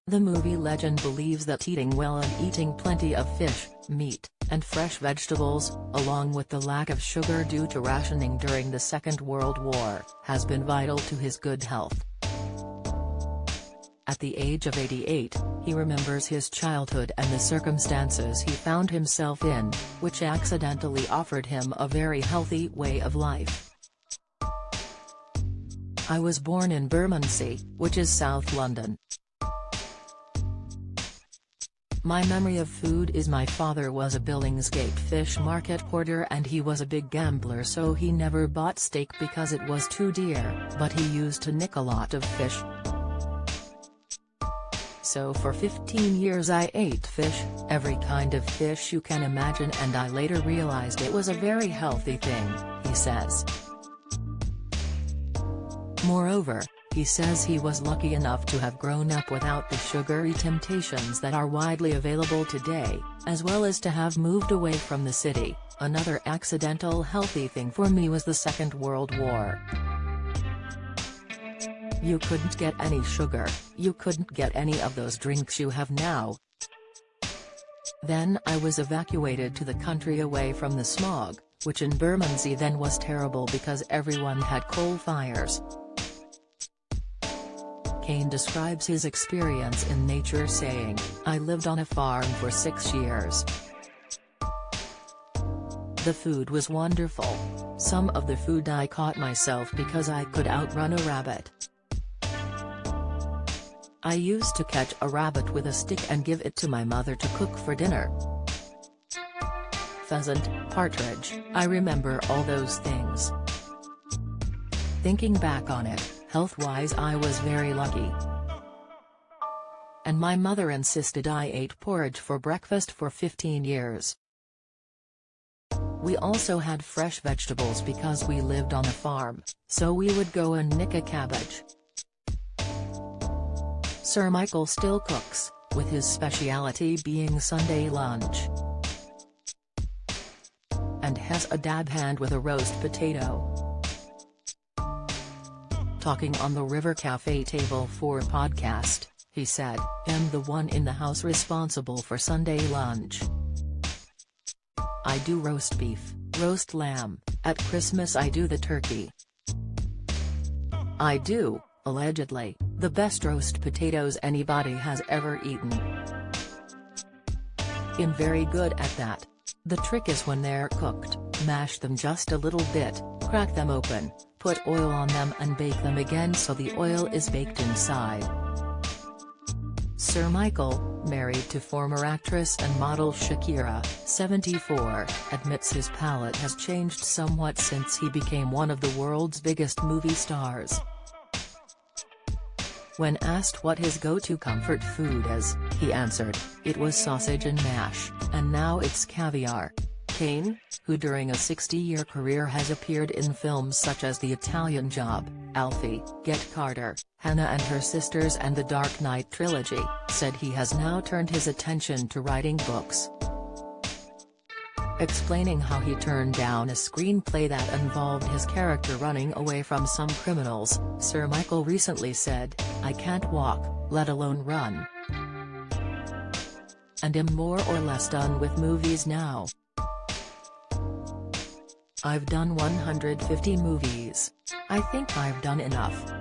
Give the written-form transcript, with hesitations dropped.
The movie legend believes that eating well and eating plenty of fish, meat, and fresh vegetables, along with the lack of sugar due to rationing during the Second World War, has been vital to his good health. At the age of 88, he remembers his childhood and the circumstances he found himself in, which accidentally offered him a very healthy way of life. "I was born in Bermondsey, which is South London. My memory of food is my father was a Billingsgate fish market porter and he was a big gambler, so he never bought steak because it was too dear, but he used to nick a lot of fish. So for 15 years I ate fish, every kind of fish you can imagine, and I later realized it was a very healthy thing," he says. Moreover, he says he was lucky enough to have grown up without the sugary temptations that are widely available today, as well as to have moved away from the city. "Another accidental healthy thing for me was the Second World War. You couldn't get any sugar, you couldn't get any of those drinks you have now. Then I was evacuated to the country away from the smog, which in Bermondsey then was terrible because everyone had coal fires." Caine describes his experience in nature saying, "I lived on a farm for 6 years. The food was wonderful. Some of the food I caught myself because I could outrun a rabbit. I used to catch a rabbit with a stick and give it to my mother to cook for dinner. Pheasant, partridge, I remember all those things. Thinking back on it, health-wise I was very lucky. And my mother insisted I ate porridge for breakfast for 15 years. We also had fresh vegetables because we lived on a farm, so we would go and nick a cabbage." Sir Michael still cooks, with his speciality being Sunday lunch. And has a dab hand with a roast potato. Talking on the River Cafe Table 4 podcast, he said, "I'm the one in the house responsible for Sunday lunch. I do roast beef, roast lamb, at Christmas I do the turkey. I do, allegedly, the best roast potatoes anybody has ever eaten. I'm very good at that. The trick is when they're cooked, mash them just a little bit, crack them open, put oil on them and bake them again so the oil is baked inside." Sir Michael, married to former actress and model Shakira, 74, admits his palate has changed somewhat since he became one of the world's biggest movie stars. When asked what his go-to comfort food is, he answered, "It was sausage and mash, and now it's caviar." Caine, who during a 60-year career has appeared in films such as The Italian Job, Alfie, Get Carter, Hannah and Her Sisters and The Dark Knight trilogy, said he has now turned his attention to writing books. Explaining how he turned down a screenplay that involved his character running away from some criminals, Sir Michael recently said, "I can't walk, let alone run. And am more or less done with movies now. I've done 150 movies. I think I've done enough."